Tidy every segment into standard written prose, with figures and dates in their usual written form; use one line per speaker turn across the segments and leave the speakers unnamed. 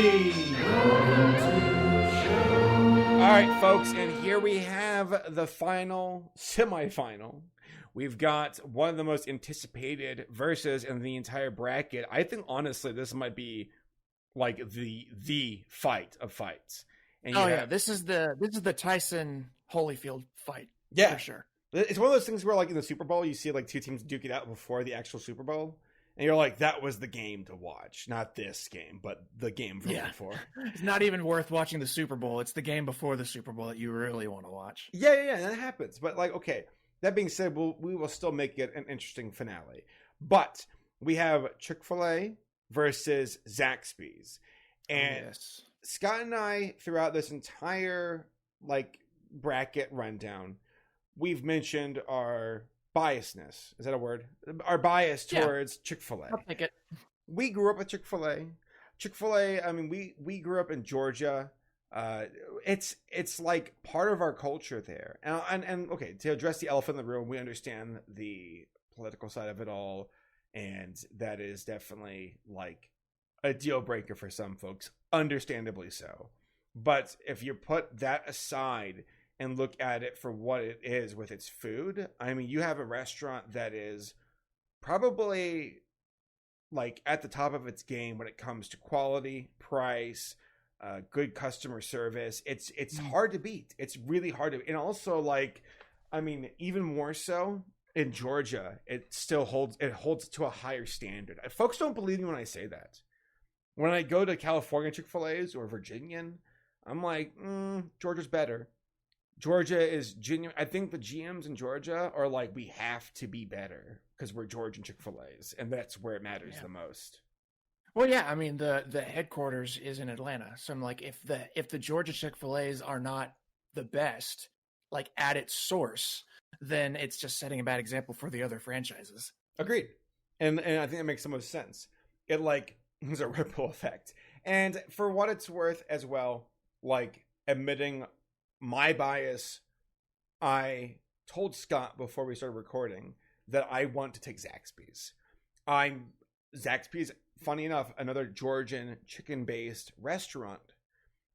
All right, folks, and here we have the final semifinal. We've got one of the most anticipated verses in the entire bracket. I think, honestly, this might be like the fight of fights. And
this is the Tyson Holyfield fight.
Yeah,
for sure.
It's one of those things where, like, in the Super Bowl, you see like two teams duke it out before the actual Super Bowl, and you're like, that was the game to watch, not this game, but the game from before.
It's not even worth watching the Super Bowl. It's the game before the Super Bowl that you really want to watch.
Yeah, that happens. But, like, okay, that being said, we will still make it an interesting finale. But we have Chick-fil-A versus Zaxby's. And Scott and I, throughout this entire, like, bracket rundown, we've mentioned our biasness. Is that a word? Our bias towards Chick-fil-A.
I'll take it.
We grew up with Chick-fil-A. Chick-fil-A, I mean, we grew up in Georgia. It's like part of our culture there. And okay, to address the elephant in the room, we understand the political side of it all, and that is definitely like a deal breaker for some folks, understandably so. But if you put that aside and look at it for what it is with its food, I mean, you have a restaurant that is probably like at the top of its game when it comes to quality, price, good customer service. It's hard to beat. It's really hard to, and also, like, I mean, even more so in Georgia, it holds to a higher standard. Folks don't believe me when I say that. When I go to California Chick-fil-A's or Virginian, I'm like, Georgia's better. Georgia is genuine. I think the GMs in Georgia are like, we have to be better because we're Georgian Chick-fil-A's, and that's where it matters the most.
Well, yeah, I mean, the headquarters is in Atlanta, so I'm like, if the Georgia Chick-fil-A's are not the best, like at its source, then it's just setting a bad example for the other franchises.
Agreed, and I think that makes the most sense. It like is a ripple effect, and for what it's worth as well, like admitting my bias, I told Scott before we started recording that I want to take Zaxby's. Zaxby's, funny enough, another Georgian chicken-based restaurant,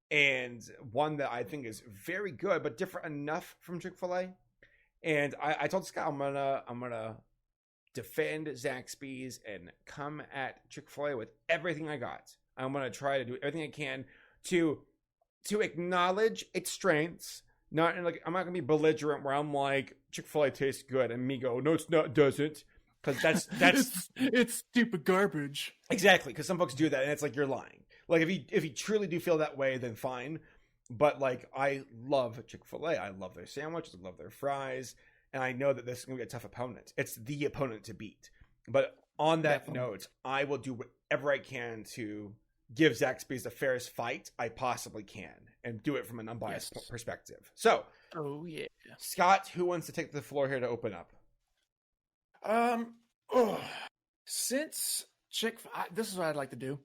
and one that I think is very good, but different enough from Chick-fil-A. And I told Scott I'm gonna defend Zaxby's and come at Chick-fil-A with everything I got. I'm gonna try to do everything I can to acknowledge its strengths. Not in like, I'm not gonna be belligerent where I'm like, Chick-fil-A tastes good, and me go, no, it doesn't, because that's
it's stupid garbage.
Exactly, because some folks do that, and it's like, you're lying. Like, if you truly do feel that way, then fine. But like, I love Chick-fil-A. I love their sandwiches. I love their fries, and I know that this is gonna be a tough opponent. It's the opponent to beat. But on that note, I will do whatever I can to give Zaxby's the fairest fight I possibly can, and do it from an unbiased perspective. So, Scott, who wants to take the floor here to open up?
Since this is what I'd like to do.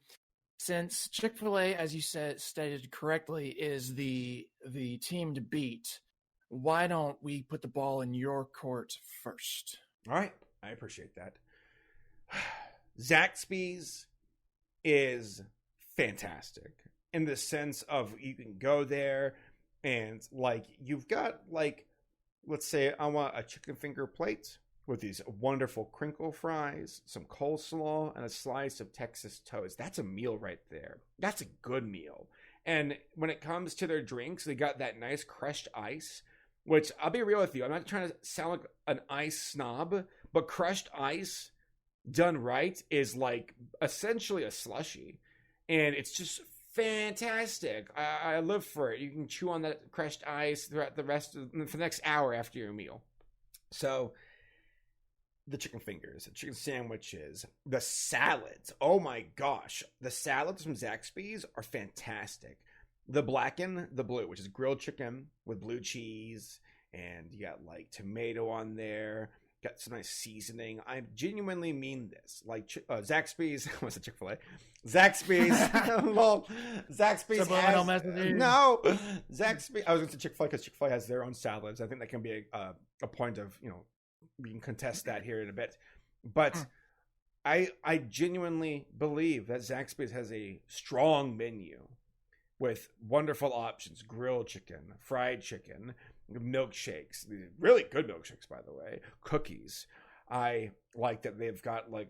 Since Chick-fil-A, as you stated correctly, is the team to beat, why don't we put the ball in your court first?
All right, I appreciate that. Zaxby's is fantastic in the sense of you can go there and like you've got like, let's say I want a chicken finger plate with these wonderful crinkle fries, some coleslaw, and a slice of Texas toast. That's a meal right there. That's a good meal. And when it comes to their drinks, they got that nice crushed ice, which I'll be real with you, I'm not trying to sound like an ice snob, but crushed ice done right is like essentially a slushie. And it's just fantastic. I live for it. You can chew on that crushed ice throughout for the next hour after your meal. So the chicken fingers, the chicken sandwiches, the salads. Oh my gosh. The salads from Zaxby's are fantastic. The black and the blue, which is grilled chicken with blue cheese, and you got like tomato on there. Got some nice seasoning. I genuinely mean this. Like Zaxby's, what's it, Chick-fil-A? Zaxby's. Well, Zaxby's has, no. Zaxby's. I was going to say Chick-fil-A because Chick-fil-A has their own salads. I think that can be a point of, we can contest that here in a bit. But I genuinely believe that Zaxby's has a strong menu with wonderful options: grilled chicken, fried chicken, milkshakes, really good milkshakes, by the way, cookies. I like that they've got like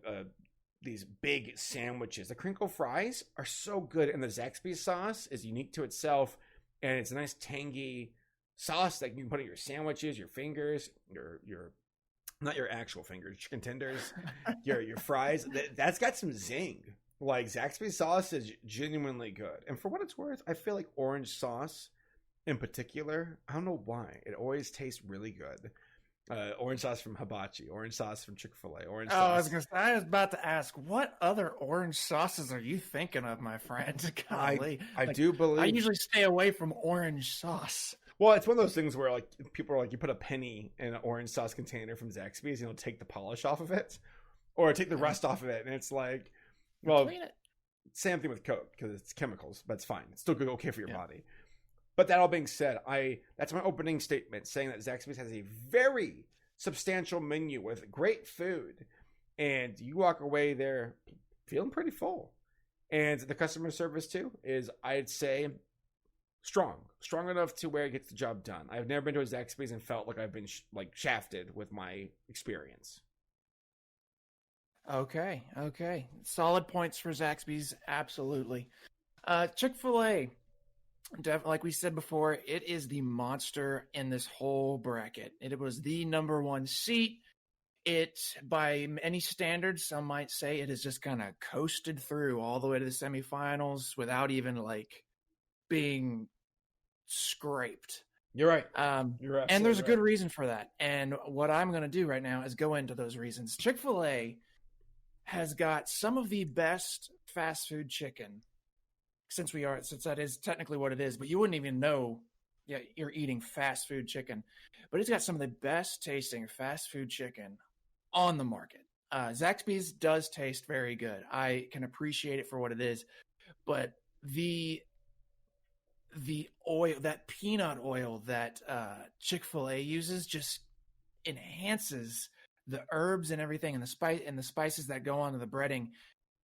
these big sandwiches. The crinkle fries are so good, and the Zaxby's sauce is unique to itself, and it's a nice tangy sauce that you can put in your sandwiches, your fingers, your not your actual fingers, chicken tenders, your fries. That's got some zing. Like, Zaxby's sauce is genuinely good, and for what it's worth, I feel like orange sauce in particular, I don't know why, it always tastes really good. Orange sauce from Hibachi, orange sauce from Chick-fil-A, orange sauce.
I was about to ask, what other orange sauces are you thinking of, my friend? Golly.
I do believe
I usually stay away from orange sauce.
Well, it's one of those things where, like, people are like, you put a penny in an orange sauce container from Zaxby's, and you'll take the polish off of it, or take the rust off of it, and it's like, well, same thing with Coke, because it's chemicals, but it's fine. It's still good, okay for your body. But that all being said, that's my opening statement, saying that Zaxby's has a very substantial menu with great food, and you walk away there feeling pretty full. And the customer service, too, is, I'd say, strong enough to where it gets the job done. I've never been to a Zaxby's and felt like I've been shafted with my experience.
Okay. Solid points for Zaxby's, absolutely. Chick-fil-A, like we said before, it is the monster in this whole bracket. It was the number one seat. It, by any standards, some might say it has just kind of coasted through all the way to the semifinals without even being scraped.
You're right.
You're and there's a good reason for that. And what I'm going to do right now is go into those reasons. Chick-fil-A has got some of the best fast food chicken, since that is technically what it is, but you wouldn't even know you're eating fast food chicken. But it's got some of the best tasting fast food chicken on the market. Zaxby's does taste very good. I can appreciate it for what it is, but the oil, that peanut oil that Chick-fil-A uses, just enhances the herbs and everything, and the spices that go onto the breading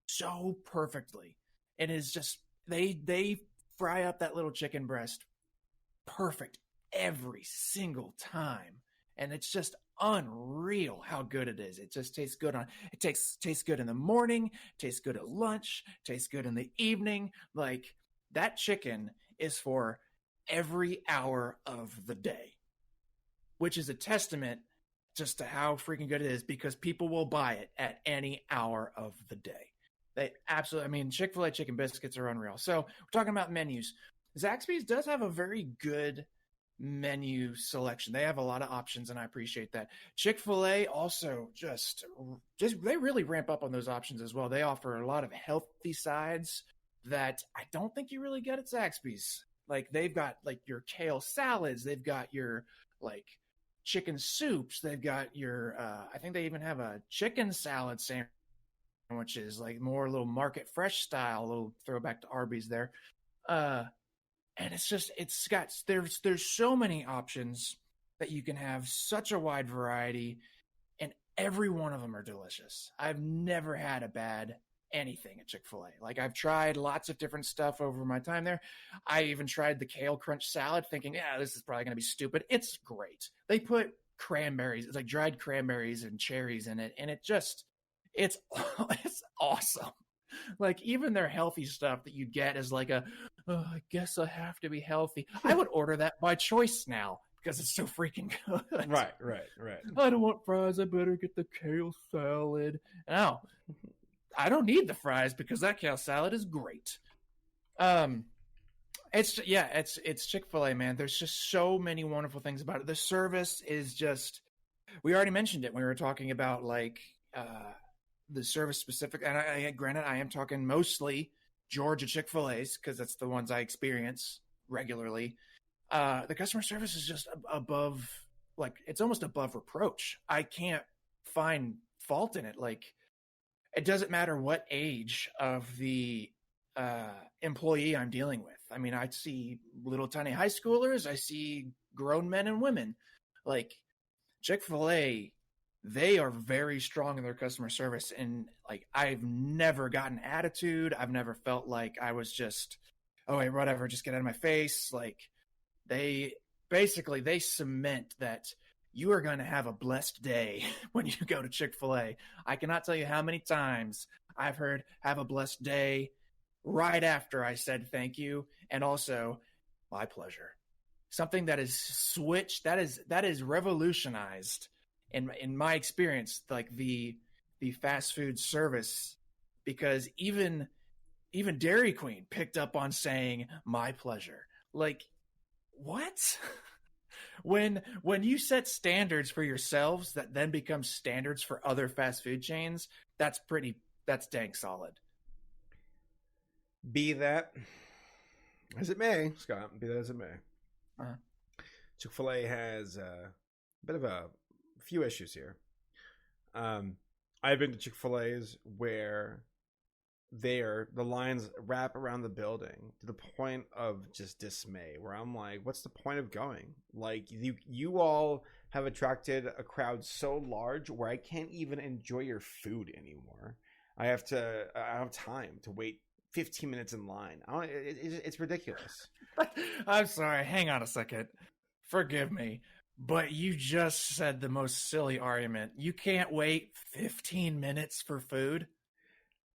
so perfectly. It is just, they fry up that little chicken breast perfect every single time, and it's just unreal how good it is. It just tastes good tastes good in the morning, tastes good at lunch, tastes good in the evening. Like, that chicken is for every hour of the day, which is a testament just to how freaking good it is, because people will buy it at any hour of the day. They absolutely, Chick-fil-A chicken biscuits are unreal. So we're talking about menus. Zaxby's does have a very good menu selection. They have a lot of options, and I appreciate that. Chick-fil-A also just they really ramp up on those options as well. They offer a lot of healthy sides that I don't think you really get at Zaxby's. Like, they've got your kale salads, they've got your chicken soups, they've got your I think they even have a chicken salad sandwiches, more little market fresh style, a little throwback to Arby's there. And there's so many options that you can have, such a wide variety, and every one of them are delicious. I've never had a bad anything at Chick-fil-A. I've tried lots of different stuff over my time there. I even tried the kale crunch salad, thinking, this is probably going to be stupid. It's great. They put cranberries, it's dried cranberries and cherries in it, and it's awesome. Even their healthy stuff that you get is I guess I have to be healthy. I would order that by choice now, because it's so freaking good.
Right.
I don't want fries, I better get the kale salad. No, I don't need the fries, because that kale salad is great. It's Chick-fil-A, man. There's just so many wonderful things about it. The service is just, we already mentioned it when we were talking about the service specific. And granted, I am talking mostly Georgia Chick-fil-A's, because that's the ones I experience regularly. The customer service is just above, it's almost above reproach. I can't find fault in it. It doesn't matter what age of the employee I'm dealing with. I see little tiny high schoolers. I see grown men and women. Chick-fil-A they are very strong in their customer service. And like, I've never gotten attitude. I've never felt like I was just, oh, wait, whatever, just get out of my face. Like, they cement that you are going to have a blessed day when you go to Chick-fil-A. I cannot tell you how many times I've heard have a blessed day right after I said thank you. And also, my pleasure. Something that is switched, that is revolutionized in my experience, like the fast food service, because even Dairy Queen picked up on saying my pleasure. Like, what? when you set standards for yourselves that then become standards for other fast food chains, that's dang solid.
Be that as it may, Scott, be that as it may.
Uh-huh.
Chick-fil-A has a bit of a few issues here. I've been to Chick-fil-A's where the lines wrap around the building to the point of just dismay, where I'm like, what's the point of going? Like, you all have attracted a crowd so large where I can't even enjoy your food anymore. I don't have time to wait 15 minutes in line. It's ridiculous.
I'm sorry. Hang on a second. Forgive me, but you just said the most silly argument. You can't wait 15 minutes for food?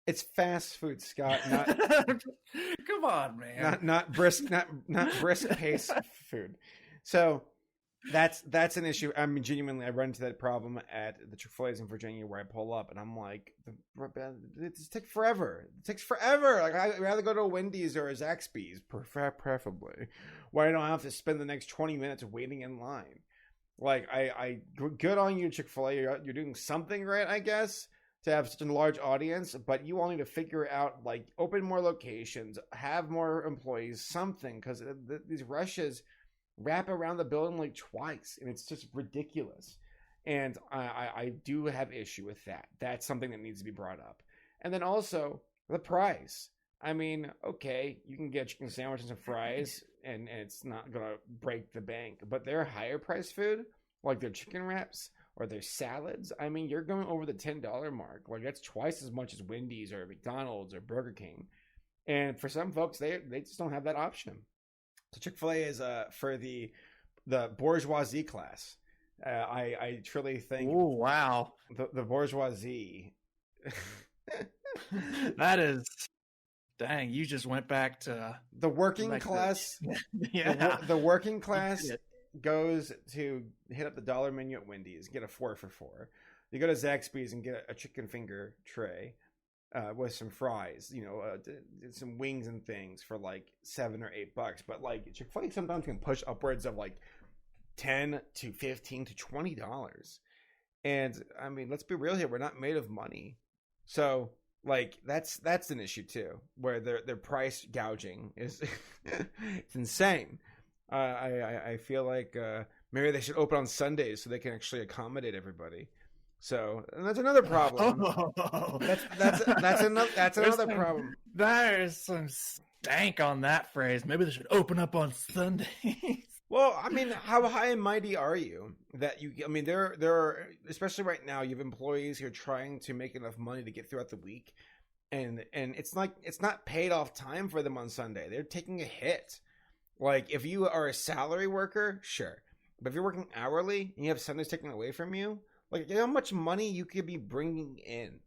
It's fast food, Scott. Not
come on, man.
Not brisk pace food. So that's an issue. I mean, genuinely, I run into that problem at the Chick-fil-A's in Virginia where I pull up and I'm like, it takes forever. It takes forever. Like, I'd rather go to a Wendy's or a Zaxby's, preferably, where I don't have to spend the next 20 minutes waiting in line. Like, I good on you, Chick-fil-A. You're doing something right, I guess, to have such a large audience, but you all need to figure out, like, open more locations, have more employees, something, because these rushes wrap around the building like twice, and it's just ridiculous. And I do have issue with that. That's something that needs to be brought up. And then also the price. I mean, okay, you can get chicken sandwiches and fries, and it's not gonna break the bank. But their higher price food, like their chicken wraps or their salads, I mean, you're going over the $10 mark. Like, that's twice as much as Wendy's or McDonald's or Burger King. And for some folks, they just don't have that option. So Chick-fil-A is for the bourgeoisie class. I truly think.
Oh, wow.
The bourgeoisie.
That is, dang! You just went back to
the working class.
Yeah,
the working class goes to hit up the dollar menu at Wendy's, get a 4 for $4. You go to Zaxby's and get a chicken finger tray. With some fries, some wings and things for like $7 or $8. But like, Chick-fil-A sometimes can push upwards of like $10 to $15 to $20. And I mean, let's be real here. We're not made of money. So like, that's an issue too, where their price gouging is it's insane. I feel like maybe they should open on Sundays so they can actually accommodate everybody. So, and that's another problem.
Oh.
That's another problem.
There's some stank on that phrase. Maybe they should open up on Sundays.
Well, I mean, how high and mighty are you that you? I mean, there are, especially right now, you have employees who are trying to make enough money to get throughout the week, and it's not paid off time for them on Sunday. They're taking a hit. Like, if you are a salary worker, sure, but if you're working hourly and you have Sundays taken away from you. Like, how much money you could be bringing in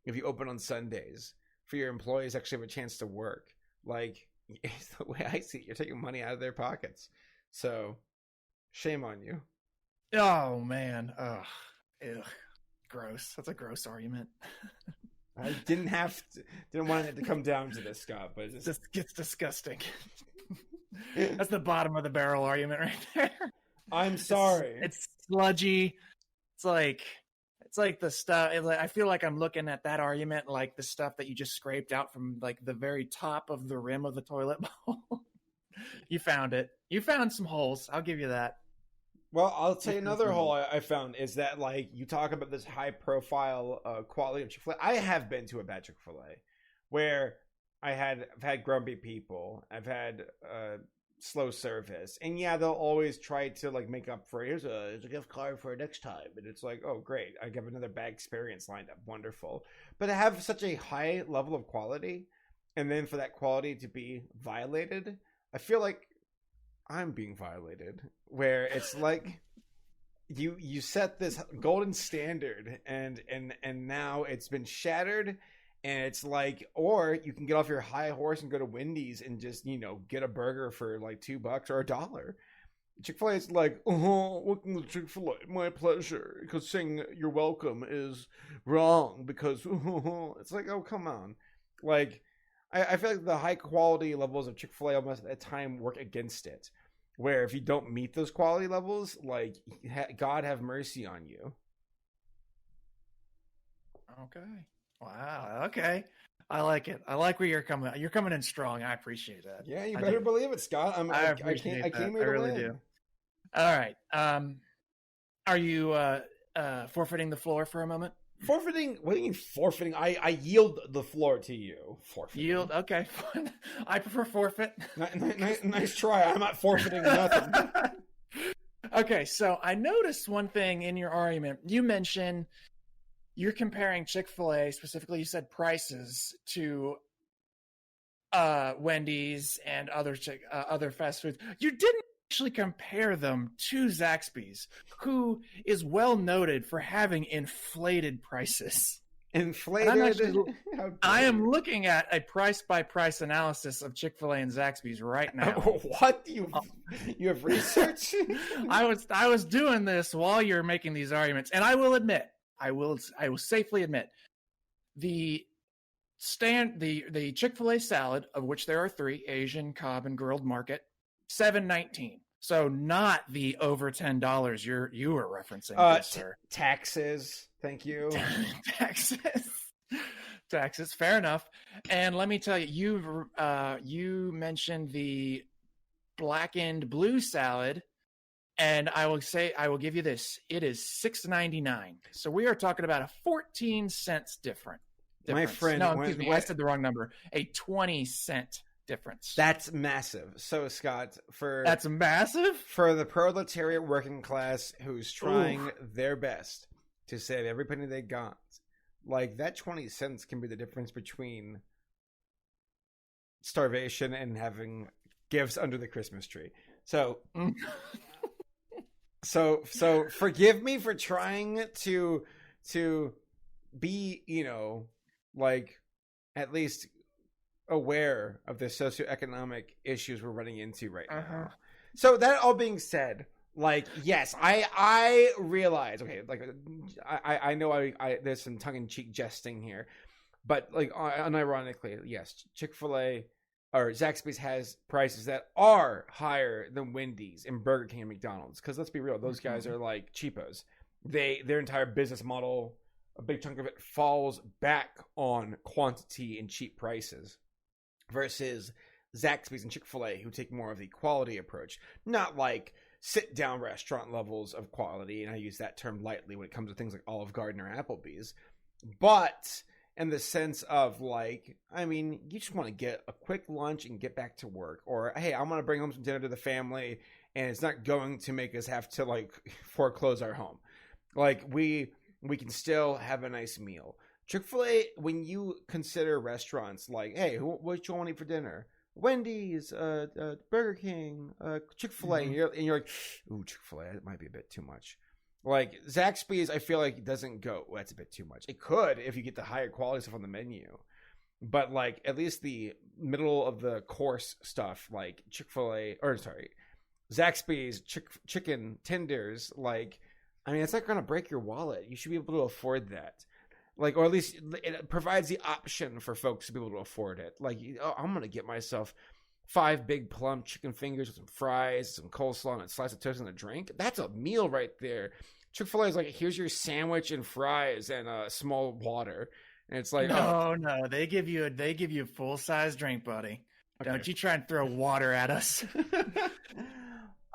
if you open on Sundays for your employees actually have a chance to work. Like, the way I see it, you're taking money out of their pockets. So, shame on you.
Oh, man. Ugh. Ew. Gross. That's a gross argument.
I didn't want it to come down to this, Scott, but it
just gets disgusting. That's the bottom of the barrel argument right there.
I'm sorry.
It's sludgy. It's like the stuff. I feel like I'm looking at that argument like the stuff that you just scraped out from like the very top of the rim of the toilet bowl. You found it. You found some holes. I'll give you that.
Well, I'll tell you another hole I found is that, like, you talk about this high profile quality of Chick-fil-A. I have been to a bad Chick-fil-A where I've had grumpy people. I've had slow service. And yeah, they'll always try to like make up for here's a gift card for next time. And it's like, oh great, I have another bad experience lined up. Wonderful. But to have such a high level of quality and then for that quality to be violated, I feel like I'm being violated. Where it's like you set this golden standard and now it's been shattered. And it's like, or you can get off your high horse and go to Wendy's and just, get a burger for like $2 or $1. Chick-fil-A is like, welcome to Chick-fil-A, my pleasure. Because saying you're welcome is wrong because it's like, oh, come on. Like, I feel like the high quality levels of Chick-fil-A almost at time work against it. Where if you don't meet those quality levels, like, God have mercy on you.
Okay. Wow. Okay. I like it. I like where you're coming. You're coming in strong. I appreciate that.
Yeah, you better believe it, Scott. I came here to win.
Do. All right. Are you forfeiting the floor for a moment?
Forfeiting? What do you mean forfeiting? I yield the floor to you. Forfeiting.
Yield? Okay. I prefer forfeit.
Nice try. I'm not forfeiting nothing.
Okay. So I noticed one thing in your argument. You mentioned you're comparing Chick-fil-A, specifically you said prices, to Wendy's and other fast foods. You didn't actually compare them to Zaxby's, who is well noted for having inflated prices.
Inflated?
I am looking at a price-by-price analysis of Chick-fil-A and Zaxby's right now.
What? You have research?
I was doing this while you're making these arguments, and I will admit, I will safely admit the Chick-fil-A salad, of which there are 3, Asian, Cobb, and grilled market, $7.19. So not the over $10 you were referencing, sir.
Taxes. Thank you.
Taxes. Fair enough. And let me tell you, you mentioned the blackened blue salad. And I will give you this. It is $6.99. So we are talking about a 14 cents difference.
My friend,
no, excuse me, I said the wrong number. A 20-cent difference.
That's massive. So Scott,
that's massive
for the proletariat working class who's trying their best to save every penny they got. Like that 20 cents can be the difference between starvation and having gifts under the Christmas tree. So. So forgive me for trying to be, like at least aware of the socioeconomic issues we're running into right now. So that all being said, like, yes, I realize, okay, like I know I there's some tongue-in-cheek jesting here, but like unironically, yes, Chick-fil-A or Zaxby's has prices that are higher than Wendy's and Burger King and McDonald's. Because let's be real, those guys are like cheapos. Their entire business model, a big chunk of it, falls back on quantity and cheap prices. Versus Zaxby's and Chick-fil-A, who take more of the quality approach. Not like sit-down restaurant levels of quality, and I use that term lightly when it comes to things like Olive Garden or Applebee's. But in the sense of like, I mean, you just want to get a quick lunch and get back to work. Or, hey, I want to bring home some dinner to the family, and it's not going to make us have to like foreclose our home. Like we can still have a nice meal. Chick-fil-A, when you consider restaurants like, hey, what you want to eat for dinner? Wendy's, Burger King, Chick-fil-A, and you're like, ooh, Chick-fil-A, that might be a bit too much. Like Zaxby's, I feel like it doesn't go, well, that's a bit too much. It could if you get the higher quality stuff on the menu. But like at least the middle of the course stuff, like Zaxby's chicken tenders, like, I mean, it's not going to break your wallet. You should be able to afford that. Like, or at least it provides the option for folks to be able to afford it. Like, oh, I'm going to get myself 5 big plump chicken fingers with some fries, some coleslaw, and a slice of toast and a drink. That's a meal right there. Chick-fil-A is like, here's your sandwich and fries and a small water. And it's like,
no, they give you a full-size drink, buddy. Okay. Don't you try and throw water at us.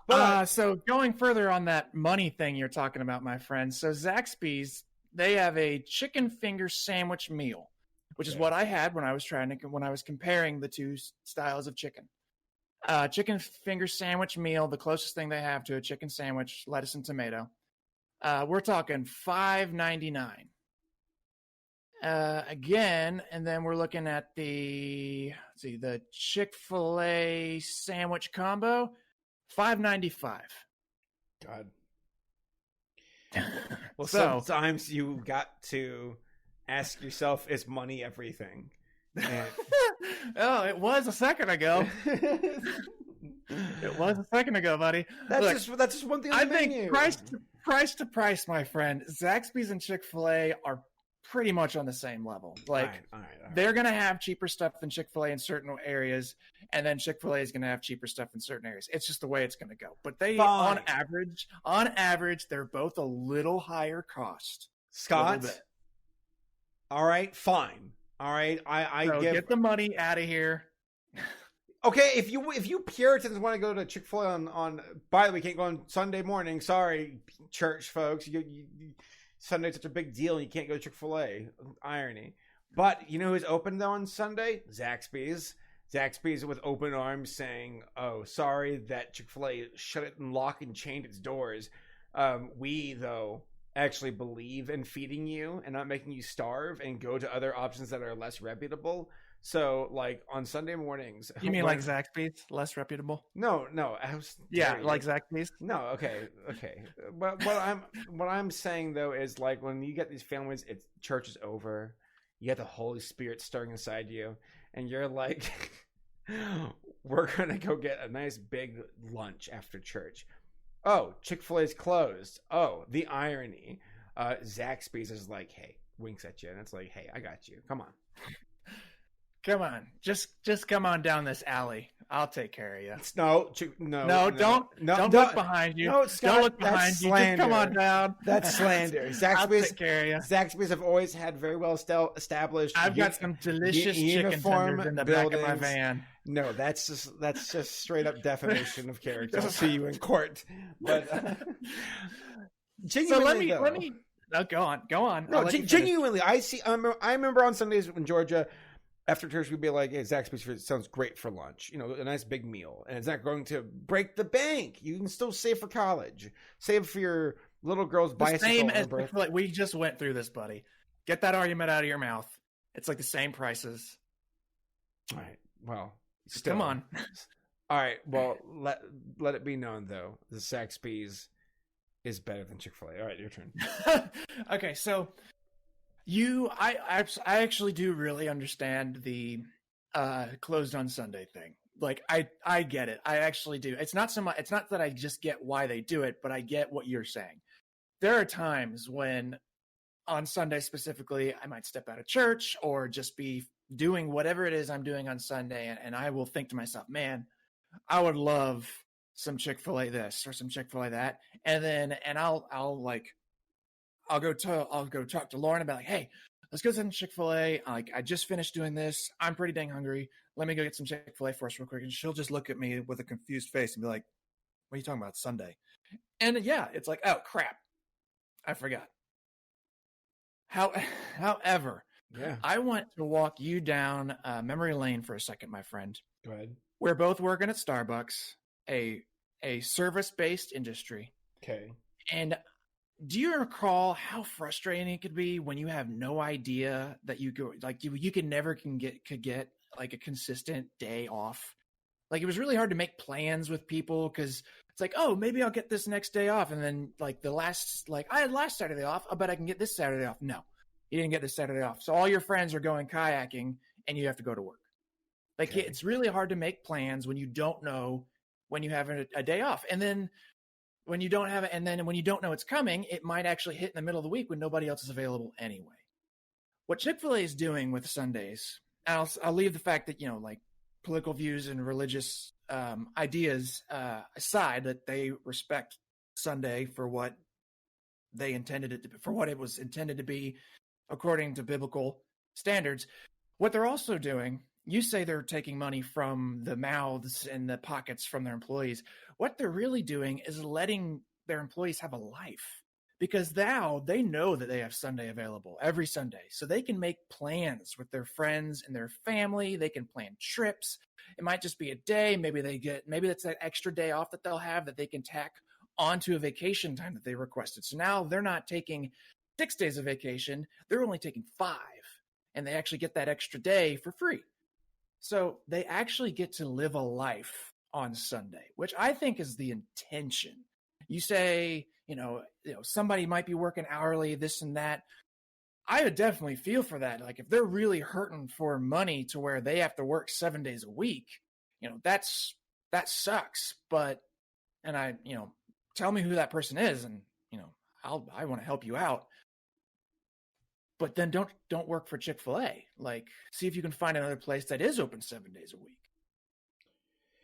But so going further on that money thing you're talking about, my friend. So Zaxby's, they have a chicken finger sandwich meal, which is what I had when I was comparing the two styles of chicken. chicken finger sandwich meal, the closest thing they have to a chicken sandwich, lettuce and tomato. We're talking $5.99. Again, and then we're looking at the Chick-fil-A sandwich combo, $5.95.
God. Well,
So-
sometimes you got to ask yourself, is money everything? And...
Oh, it was a second ago. It was a second ago, buddy.
That's just one thing on
I
the
think
menu.
price to price, my friend. Zaxby's and Chick-fil-A are pretty much on the same level. Like,
all right.
they're going to have cheaper stuff than Chick-fil-A in certain areas, and then Chick-fil-A is going to have cheaper stuff in certain areas. It's just the way it's going to go. But they,
Fine.
on average, they're both a little higher cost.
Scott, all right, fine. All right,
So get the money out of here.
Okay, if you Puritans want to go to Chick-fil-A on by the way, you can't go on Sunday morning. Sorry, church folks. Sunday's such a big deal, and you can't go to Chick-fil-A. Irony. But you know who's open though on Sunday? Zaxby's. Zaxby's with open arms saying, "Oh, sorry that Chick-fil-A shut it and locked and chained its doors. We though actually believe in feeding you and not making you starve, and go to other options that are less reputable." So, like on Sunday mornings,
You mean like Zaxby's, less reputable?
No,
Like Zaxby's.
No, okay. But what I'm saying though is, like, when you get these families, it's church is over, you get the Holy Spirit stirring inside you, and you're like, we're gonna go get a nice big lunch after church. Oh, Chick-fil-A's closed. Oh, the irony. Zaxby's is like, hey, winks at you, and it's like, hey, I got you. Come on.
Come on, just come on down this alley. I'll take care of you.
No,
don't look behind you.
No, Scott,
don't look behind you. Just come on down.
That's slander.
I'll take care of you.
Zaxby's have always had very well established.
I've got some delicious chicken tenders in the back of my van.
No, that's just straight up defamation of character. I'll see you in court. But genuinely,
so let me. No, go on.
No, genuinely, I remember on Sundays in Georgia, after church, we'd be like, hey, Zaxby's sounds great for lunch. You know, a nice big meal. And it's not going to break the bank. You can still save for college. Save for your little girl's bicycle.
Same as we just went through this, buddy. Get that argument out of your mouth. It's like the same prices.
All right. Well, still.
Come on.
All right. Well, let it be known, though, the Zaxby's is better than Chick-fil-A. All right, your turn.
Okay, so... I actually do really understand the closed on Sunday thing. Like I get it. I actually do. It's not that I just get why they do it, but I get what you're saying. There are times when on Sunday specifically, I might step out of church or just be doing whatever it is I'm doing on Sunday, and I will think to myself, man, I would love some Chick-fil-A this or some Chick-fil-A that, and I'll go talk to Lauren about, like, hey, let's go to Chick-fil-A. Like, I just finished doing this. I'm pretty dang hungry. Let me go get some Chick-fil-A for us real quick. And she'll just look at me with a confused face and be like, what are you talking about? It's Sunday. And yeah, it's like, oh crap, I forgot. However,
yeah,
I want to walk you down memory lane for a second, my friend.
Go ahead.
We're both working at Starbucks, a service-based industry.
Okay.
And do you recall how frustrating it could be when you have no idea that you could, like, you could get like a consistent day off? Like, it was really hard to make plans with people because it's like, oh, maybe I'll get this next day off, and then like I had last Saturday off. I bet I can get this Saturday off. No, you didn't get this Saturday off. So all your friends are going kayaking, and you have to go to work. Like, okay. It's really hard to make plans when you don't know when you have a day off, and then. When you don't have it, and then when you don't know it's coming, it might actually hit in the middle of the week when nobody else is available anyway. What Chick-fil-A is doing with Sundays, and I'll leave the fact that, like political views and religious ideas aside, that they respect Sunday for what they intended it to be, for what it was intended to be, according to biblical standards. What they're also doing, you say they're taking money from the mouths and the pockets from their employees. What they're really doing is letting their employees have a life, because now they know that they have Sunday available every Sunday. So they can make plans with their friends and their family. They can plan trips. It might just be a day. Maybe that's that extra day off that they'll have that they can tack onto a vacation time that they requested. So now they're not taking 6 days of vacation. They're only taking 5, and they actually get that extra day for free. So they actually get to live a life on Sunday, which I think is the intention. You say, somebody might be working hourly, this and that. I would definitely feel for that. Like if they're really hurting for money to where they have to work 7 days a week, that sucks. But, tell me who that person is, and I want to help you out. But then don't work for Chick-fil-A. Like, see if you can find another place that is open 7 days a week.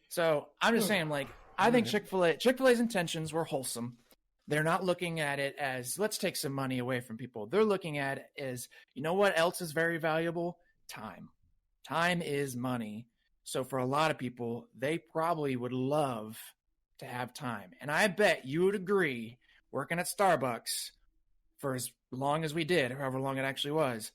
So I'm just saying, like, I think Chick-fil-A's intentions were wholesome. They're not looking at it as, let's take some money away from people. They're looking at it as, you know what else is very valuable? Time. Time is money. So for a lot of people, they probably would love to have time. And I bet you would agree, working at Starbucks for as long as we did, however long it actually was,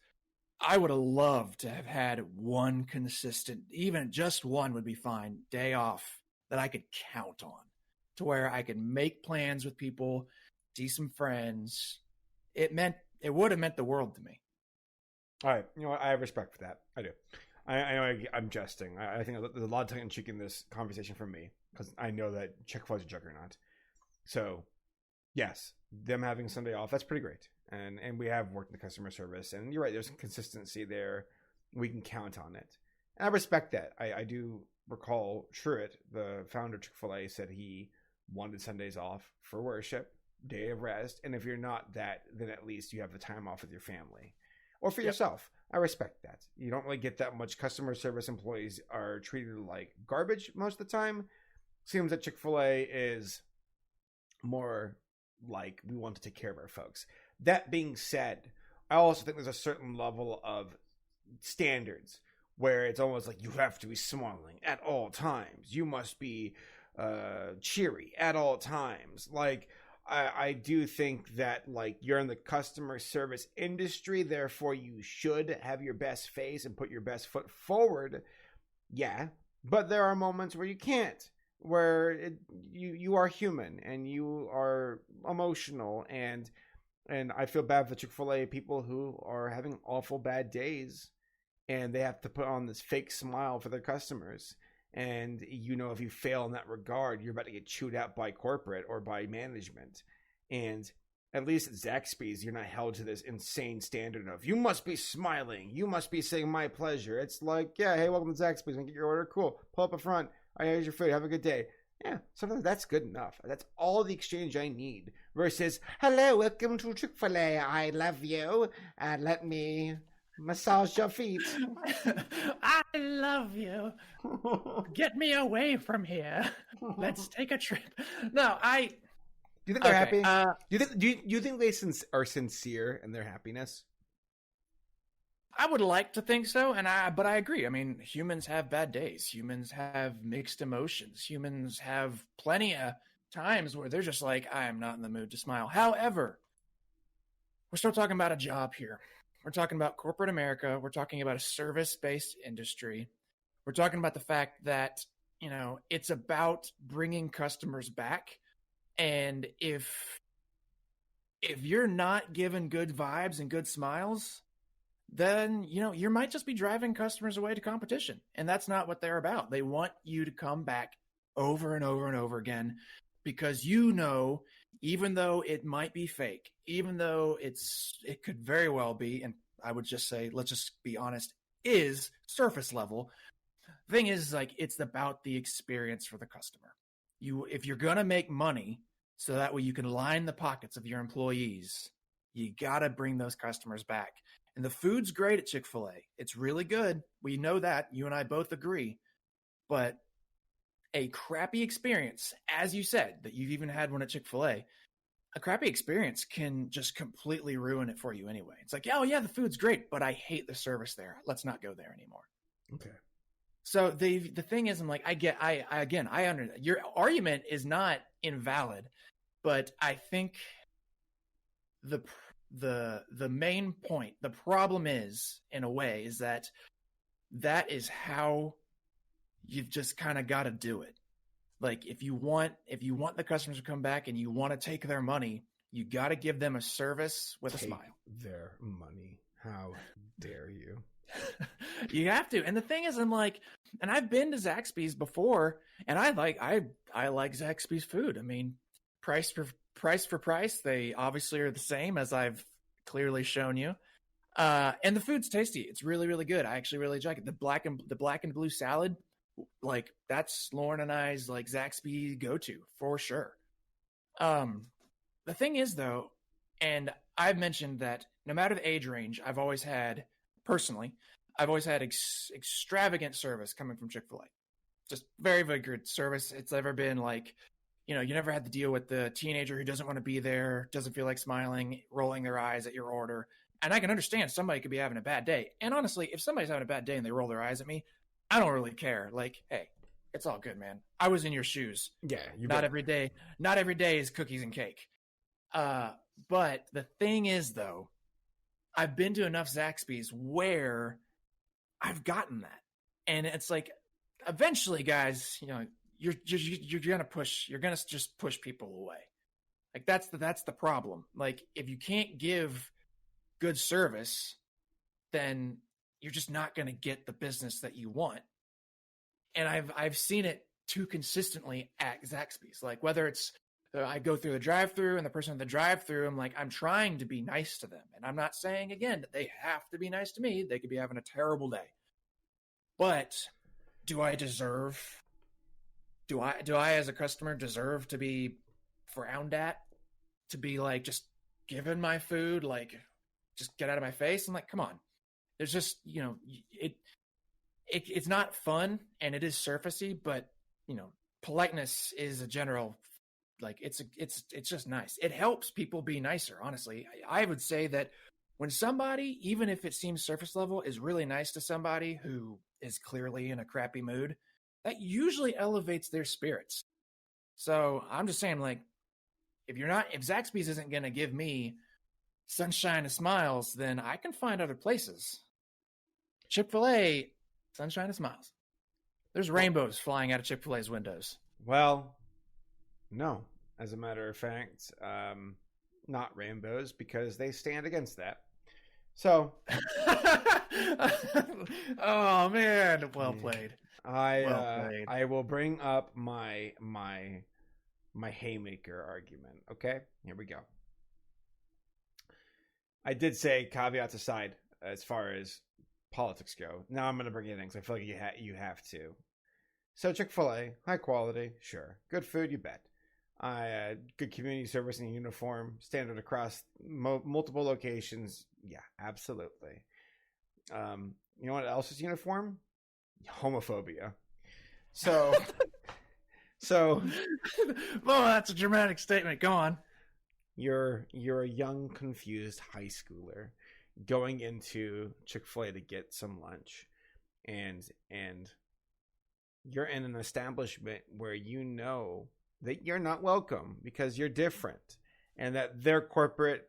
I would have loved to have had one consistent, even just one would be fine, day off that I could count on, to where I could make plans with people, see some friends. It would have meant the world to me.
All right. You know what? I have respect for that. I do. I know I'm jesting. I think there's a lot of tongue in cheek in this conversation from me, because I know that Chick-fil-A is a juggernaut. So, yes, them having Sunday off, that's pretty great. And we have worked in the customer service, and you're right, there's some consistency there. We can count on it. And I respect that. I do recall Truett, the founder of Chick-fil-A, said he wanted Sundays off for worship, day of rest. And if you're not that, then at least you have the time off with your family or for yourself. I respect that. You don't really get that much. Customer service employees are treated like garbage most of the time. Seems that Chick-fil-A is more like, we want to take care of our folks. That being said, I also think there's a certain level of standards where it's almost like you have to be smiling at all times. You must be cheery at all times. Like, I do think that, like, you're in the customer service industry, therefore you should have your best face and put your best foot forward. Yeah, but there are moments where you can't, where you are human and you are emotional, and I feel bad for the Chick-fil-A people who are having awful bad days and they have to put on this fake smile for their customers. And, if you fail in that regard, you're about to get chewed out by corporate or by management. And at least at Zaxby's, you're not held to this insane standard of, you must be smiling, you must be saying my pleasure. It's like, yeah, hey, welcome to Zaxby's. Want to get your order? Cool. Pull up a front. All right, here's your food. Have a good day. Yeah, sometimes that's good enough. That's all the exchange I need. Versus, hello, welcome to Chick-fil-A. I love you. Let me massage your feet.
I love you. Get me away from here. Let's take a trip. No,
Do you think they're happy? Do you think they are sincere in their happiness?
I would like to think so, but I agree. I mean, humans have bad days. Humans have mixed emotions. Humans have plenty of times where they're just like, I am not in the mood to smile. However, we're still talking about a job here. We're talking about corporate America. We're talking about a service-based industry. We're talking about the fact that, it's about bringing customers back. And if you're not given good vibes and good smiles, then, you might just be driving customers away to competition. And that's not what they're about. They want you to come back over and over and over again, because even though it might be fake, even though it could very well be, and I would just say, let's just be honest, is surface level. Thing is, like, it's about the experience for the customer. If you're going to make money so that way you can line the pockets of your employees, you got to bring those customers back. And the food's great at Chick-fil-A. It's really good. We know that. You and I both agree. But a crappy experience, as you said, that you've even had one at Chick-fil-A, a crappy experience can just completely ruin it for you anyway. It's like, oh yeah, the food's great, but I hate the service there. Let's not go there anymore.
Okay.
So the thing is, I'm like, I understand. Your argument is not invalid, but I think the main point, the problem is, in a way, is that is how you've just kind of got to do it. Like, if you want the customers to come back and you want to take their money, you got to give them a service with a smile.
Their money. How dare you?
You have to. And the thing is, I'm like, and I've been to Zaxby's before, and I like Zaxby's food. I mean, price for price, they obviously are the same, as I've clearly shown you. And the food's tasty. It's really, really good. I actually really like it. The black and blue salad, like, that's Lauren and I's like Zaxby go-to for sure. The thing is, though, and I've mentioned that no matter the age range, I've always had extravagant service coming from Chick-fil-A. Just very, very good service. It's never been like, you never had to deal with the teenager who doesn't want to be there, doesn't feel like smiling, rolling their eyes at your order. And I can understand somebody could be having a bad day. And honestly, if somebody's having a bad day and they roll their eyes at me, I don't really care. Like, hey, it's all good, man. I was in your shoes.
Yeah.
Not every day is cookies and cake. But the thing is, though, I've been to enough Zaxby's where I've gotten that. And it's like, eventually, guys, you're gonna just push people away. Like, that's the problem. Like, if you can't give good service, then you're just not gonna get the business that you want. And I've seen it too consistently at Zaxby's. Like, whether it's I go through the drive-thru and the person in the drive-thru, I'm like, I'm trying to be nice to them, and I'm not saying again that they have to be nice to me. They could be having a terrible day, but do I as a customer deserve to be frowned at, to be like just given my food, like, just get out of my face? I'm like, come on. There's just, it's not fun, and it is surfacey, but politeness is a general, like, it's just nice. It helps people be nicer. Honestly, I would say that when somebody, even if it seems surface level, is really nice to somebody who is clearly in a crappy mood, that usually elevates their spirits. So I'm just saying, like, if Zaxby's isn't going to give me sunshine and smiles, then I can find other places. Chick-fil-A, sunshine and smiles. There's rainbows flying out of Chick-fil-A's windows.
Well, no. As a matter of fact, not rainbows, because they stand against that. So,
oh man, well played.
I will bring up my haymaker argument. Okay, here we go. I did say, caveats aside, as far as politics go. Now I'm going to bring in things. I feel like you have to. So Chick-fil-A, high quality, sure. Good food, you bet. Good community service and uniform, standard across multiple locations. Yeah, absolutely. You know what else is uniform? Homophobia. So,
well, that's a dramatic statement. Go on.
You're a young, confused high schooler going into Chick-fil-A to get some lunch, and you're in an establishment where you know that you're not welcome because you're different, and that their corporate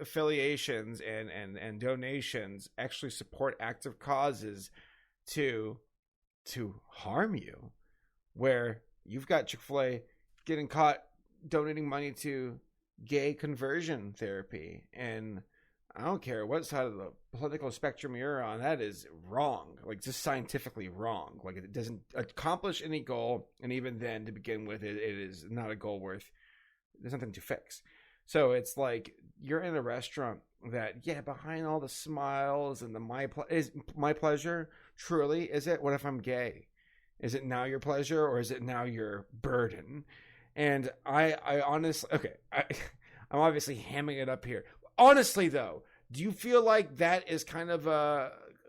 affiliations and donations actually support active causes to harm you, where you've got Chick-fil-A getting caught donating money to gay conversion therapy, and I don't care what side of the political spectrum you're on, that is wrong. Like, just scientifically wrong. Like, it doesn't accomplish any goal, and even then, to begin with, it is not a goal worth. There's nothing to fix. So it's like you're in a restaurant that, yeah, behind all the smiles and the is my pleasure. Truly, is it? What if I'm gay? Is it now your pleasure, or is it now your burden? And I honestly, okay, I'm obviously hamming it up here. Honestly, though, do you feel like that is kind of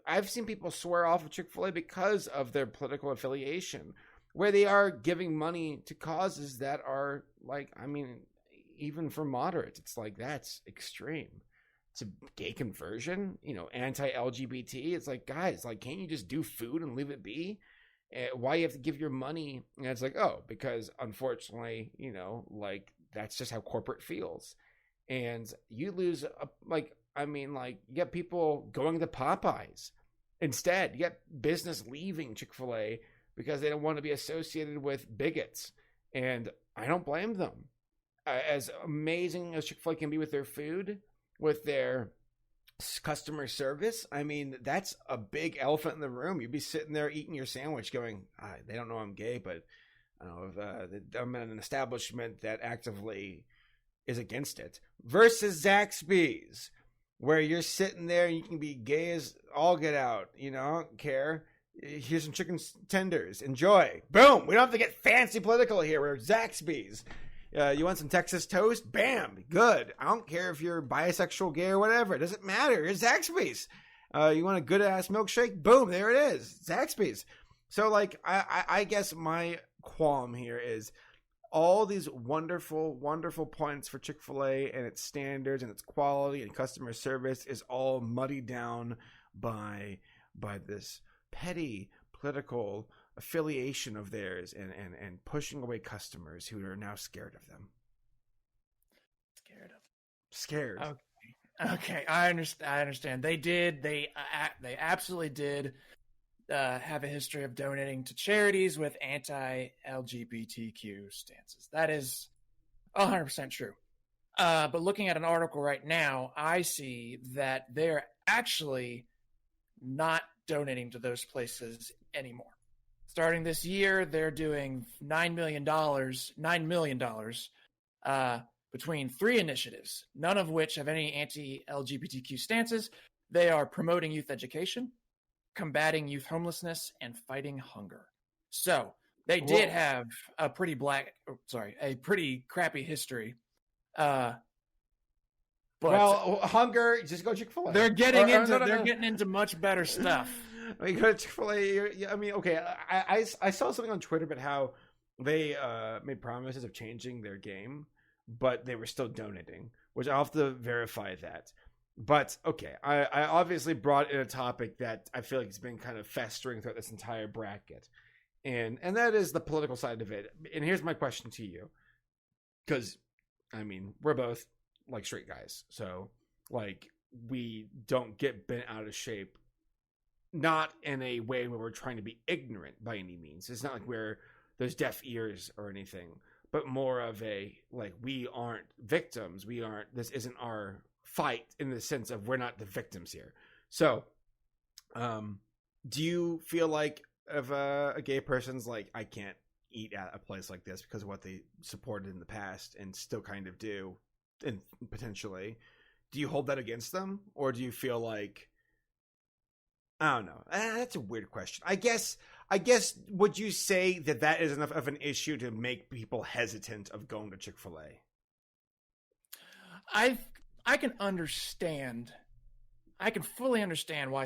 I've seen people swear off of Chick-fil-A because of their political affiliation, where they are giving money to causes that are, like, I mean, even for moderates, it's like, that's extreme. It's a gay conversion, anti-LGBT. It's like, guys, like, can't you just do food and leave it be? Why you have to give your money? And it's like, oh, because unfortunately, like, that's just how corporate feels. And you lose, you get people going to Popeyes instead. You get business leaving Chick-fil-A because they don't want to be associated with bigots. And I don't blame them. As amazing as Chick-fil-A can be with their food, with their customer service, I mean, that's a big elephant in the room. You'd be sitting there eating your sandwich going, they don't know I'm gay, but I don't know if I'm in an establishment that actively is against it. Versus Zaxby's, where you're sitting there and you can be gay as all get out. You know, I don't care. Here's some chicken tenders. Enjoy. Boom. We don't have to get fancy political here. We're Zaxby's. You want some Texas toast? Bam. Good. I don't care if you're bisexual, gay, or whatever. It doesn't matter. It's Zaxby's. You want a good-ass milkshake? Boom. There it is. Zaxby's. So, like, I guess my qualm here is all these wonderful, wonderful points for Chick-fil-A and its standards and its quality and customer service is all muddied down by this petty political affiliation of theirs and pushing away customers who are now scared of them. Scared.
Okay. I understand. They absolutely did have a history of donating to charities with anti-LGBTQ stances. That is 100% true. But looking at an article right now, I see that they're actually not donating to those places anymore. Starting this year, they're doing $9 million between 3 initiatives, none of which have any anti-LGBTQ stances. They are promoting youth education, combating youth homelessness, and fighting hunger. So they did have a pretty crappy history. But
hunger, just go Chick-fil-A.
They're getting into much better stuff.
I mean, go to Chick-fil-A. I mean, okay. I saw something on Twitter about how they made promises of changing their game, but they were still donating, which I'll have to verify that. But okay, I obviously brought in a topic that I feel like has been kind of festering throughout this entire bracket, and that is the political side of it. And here's my question to you, because I mean, we're both like straight guys, so like we don't get bent out of shape. Not in a way where we're trying to be ignorant by any means. It's not like there's deaf ears or anything, but more of a, like, we aren't victims. This isn't our fight in the sense of we're not the victims here. So, do you feel like if a gay person's like, I can't eat at a place like this because of what they supported in the past and still kind of do, and potentially, do you hold that against them? Or do you feel like, I don't know. That's a weird question. I guess, would you say that is enough of an issue to make people hesitant of going to Chick-fil-A?
I can understand. I can fully understand why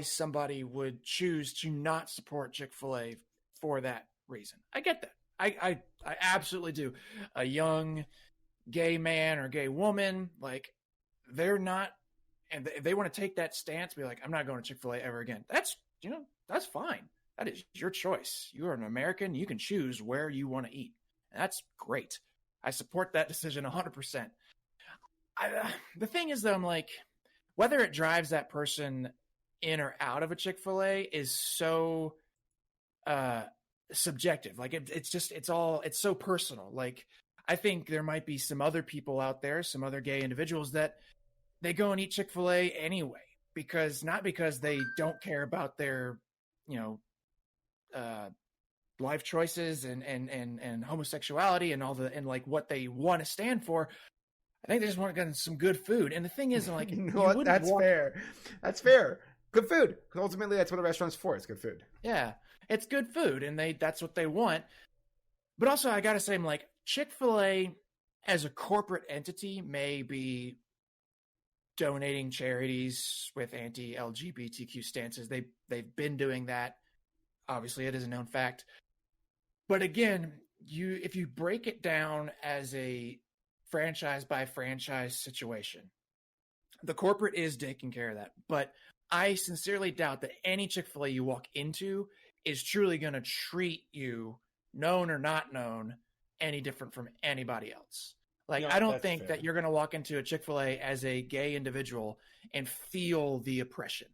somebody would choose to not support Chick-fil-A for that reason. I get that. I absolutely do. A young gay man or gay woman, like, they're not, and they want to take that stance, be like, I'm not going to Chick-fil-A ever again. That's fine. That is your choice. You are an American. You can choose where you want to eat. That's great. I support that decision 100%. The thing is, though, I'm like, whether it drives that person in or out of a Chick-fil-A is so subjective. Like, it's so personal. Like, I think there might be some other people out there, some other gay individuals that they go and eat Chick-fil-A anyway, not because they don't care about their, life choices and homosexuality and like what they want to stand for. I think they just want to get some good food. And the thing is, like,
that's fair. That's fair. Good food. Because ultimately, that's what a restaurant's for. It's good food.
Yeah, it's good food, and that's what they want. But also, I gotta say, I'm like, Chick-fil-A as a corporate entity may be donating charities with anti-LGBTQ stances. They've been doing that. Obviously, it is a known fact. But again, if you break it down as a franchise by franchise situation, the corporate is taking care of that. But I sincerely doubt that any Chick-fil-A you walk into is truly going to treat you, known or not known, any different from anybody else. Like,
No,
I don't
that's
think
fair.
that you're going to walk into a Chick-fil-A as a gay individual and feel the oppression.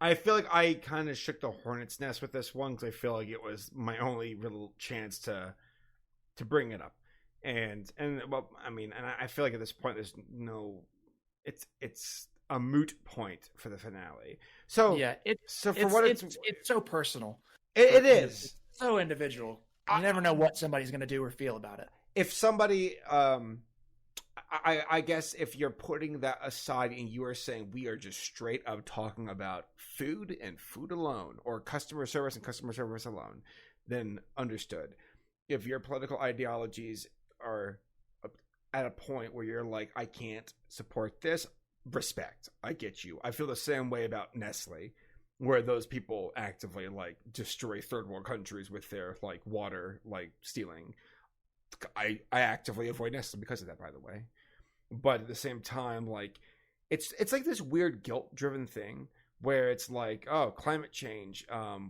I feel like I kind of shook the hornet's nest with this one because I feel like it was my only real chance to bring it up. And well, I mean, and I feel like at this point there's no, it's a moot point for the finale. So
Yeah,
so for what
it's so personal.
it is.
It's so individual. You never know what somebody's going to do or feel about it.
If somebody I guess if you're putting that aside and you are saying we are just straight up talking about food and food alone, or customer service and customer service alone, then understood. If your political ideologies are at a point where you're like, I can't support this, respect. I get you. I feel the same way about Nestle, where those people actively like destroy third world countries with their like water like stealing. I actively avoid Nestle because of that, by the way. But at the same time, like it's like this weird guilt driven thing where it's like, oh, climate change,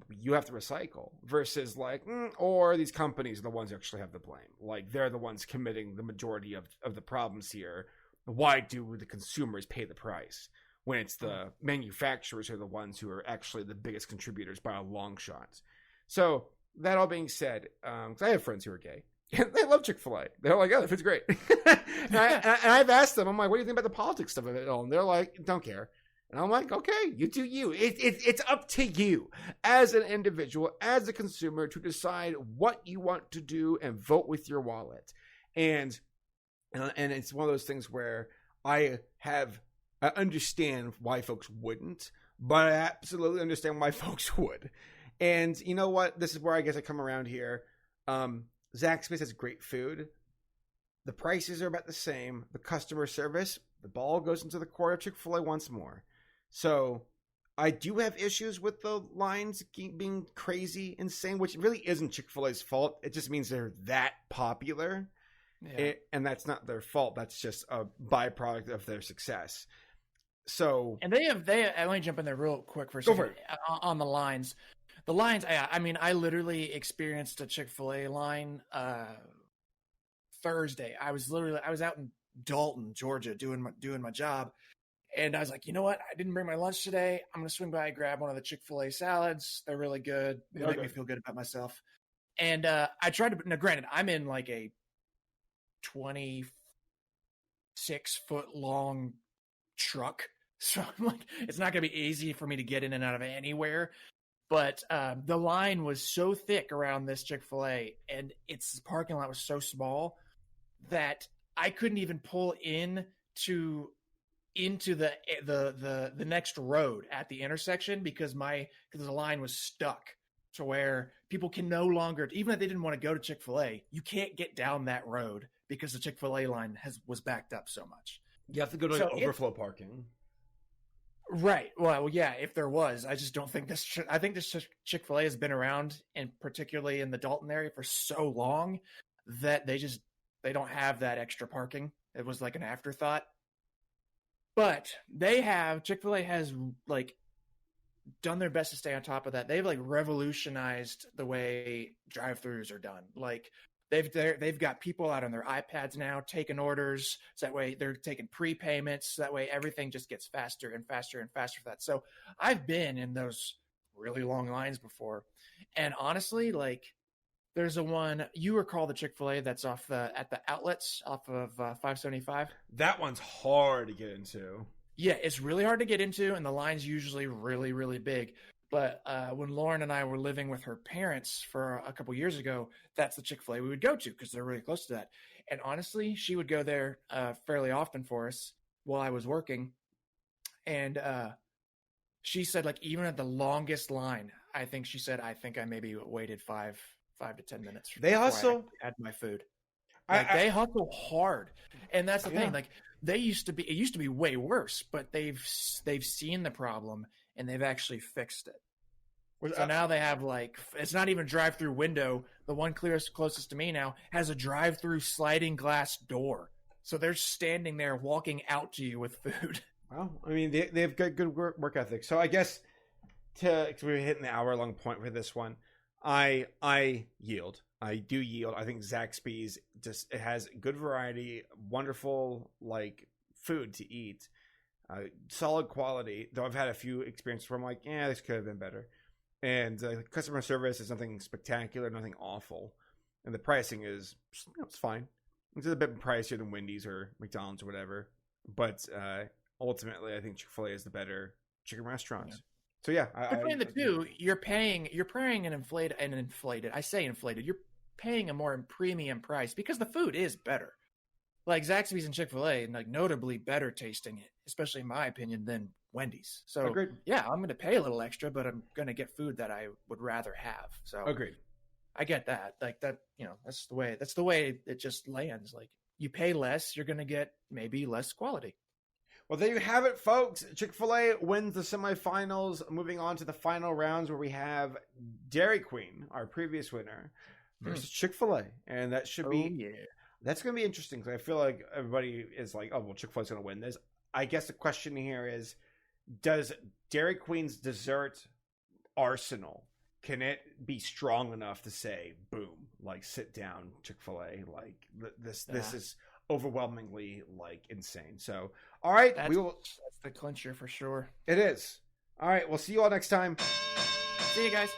you have to recycle, versus like, or these companies are the ones who actually have the blame. Like they're the ones committing the majority of the problems here. Why do the consumers pay the price when it's the manufacturers who are the ones who are actually the biggest contributors by a long shot? So that all being said, because I have friends who are gay. They love Chick-fil-A. They're like, oh, the food's great. and I've asked them, I'm like, what do you think about the politics stuff of it all? And they're like, don't care. And I'm like, okay, you do you. It's up to you as an individual, as a consumer, to decide what you want to do and vote with your wallet. And it's one of those things where I understand why folks wouldn't, but I absolutely understand why folks would. And you know what? This is where I guess I come around here. Zaxby's has great food. The prices are about the same. The customer service, the ball goes into the court of Chick-fil-A once more. So I do have issues with the lines being crazy, insane, which really isn't Chick-fil-A's fault. It just means they're that popular. Yeah. And that's not their fault. That's just a byproduct of their success. So,
and they let me jump in there real quick for a second. Go for it. On the lines. The lines, I mean, I literally experienced a Chick-fil-A line Thursday. I was out in Dalton, Georgia, doing my job, and I was like, you know what? I didn't bring my lunch today. I'm gonna swing by and grab one of the Chick-fil-A salads. They're really good. They make me feel good about myself. And I tried to. Now, granted, I'm in like a 26-foot long truck, so I'm like, it's not gonna be easy for me to get in and out of anywhere. But the line was so thick around this Chick-fil-A, and its parking lot was so small that I couldn't even pull into the next road at the intersection because the line was stuck to where people can no longer, even if they didn't want to go to Chick-fil-A, you can't get down that road because the Chick-fil-A line was backed up so much.
You have to go to overflow parking.
Right. Well, yeah, if there was, I just don't think I think this Chick-fil-A has been around, and particularly in the Dalton area, for so long that they don't have that extra parking. It was like an afterthought. But Chick-fil-A has like done their best to stay on top of that. They've like revolutionized the way drive-thrus are done. Like they've got people out on their iPads now taking orders. So that way they're taking prepayments. So that way everything just gets faster and faster and faster for that. So I've been in those really long lines before. And honestly, like there's one, you recall the Chick-fil-A that's at the outlets off of 575?
That one's hard to get into.
Yeah, it's really hard to get into, and the line's usually really, really big. But when Lauren and I were living with her parents for a couple years ago, that's the Chick-fil-A we would go to because they're really close to that. And honestly, she would go there fairly often for us while I was working. And she said, like, even at the longest line, I think I maybe waited 5 to 10 minutes.
They hustle.
I had my food. Like, they hustle hard. And that's the thing. Like, it used to be way worse, but they've seen the problem and they've actually fixed it. So now they have like, it's not even a drive-through window. The one closest to me now has a drive-through sliding glass door. So they're standing there walking out to you with food.
Well, I mean, they've got good work ethic. So I guess we're hitting the hour-long point for this one. I yield. I do yield. I think Zaxby's just it has good variety, wonderful like food to eat, solid quality. Though I've had a few experiences where I'm like, yeah, this could have been better. And customer service is nothing spectacular, nothing awful, and the pricing is it's fine. It's a bit pricier than Wendy's or McDonald's or whatever, but ultimately, I think Chick-fil-A is the better chicken restaurant. Yeah. So yeah,
between the two, you're paying an inflated. I say inflated. You're paying a more premium price because the food is better. Like Zaxby's and Chick-fil-A, like notably better tasting, especially in my opinion, than Wendy's. So
agreed.
Yeah, I'm going to pay a little extra, but I'm going to get food that I would rather have. So
agreed.
I get that. Like that, that's the way it just lands. Like you pay less, you're going to get maybe less quality.
Well, there you have it, folks. Chick-fil-A wins the semifinals. Moving on to the final rounds where we have Dairy Queen, our previous winner, versus Chick-fil-A. And that should that's going to be interesting because I feel like everybody is like, oh, well, Chick-fil-A is going to win this. I guess the question here is, does Dairy Queen's dessert arsenal, can it be strong enough to say, boom, like sit down, Chick-fil-A, like this is overwhelmingly like insane. So all right, that's
the clincher for sure.
It is. All right, we'll see you all next time.
See you guys.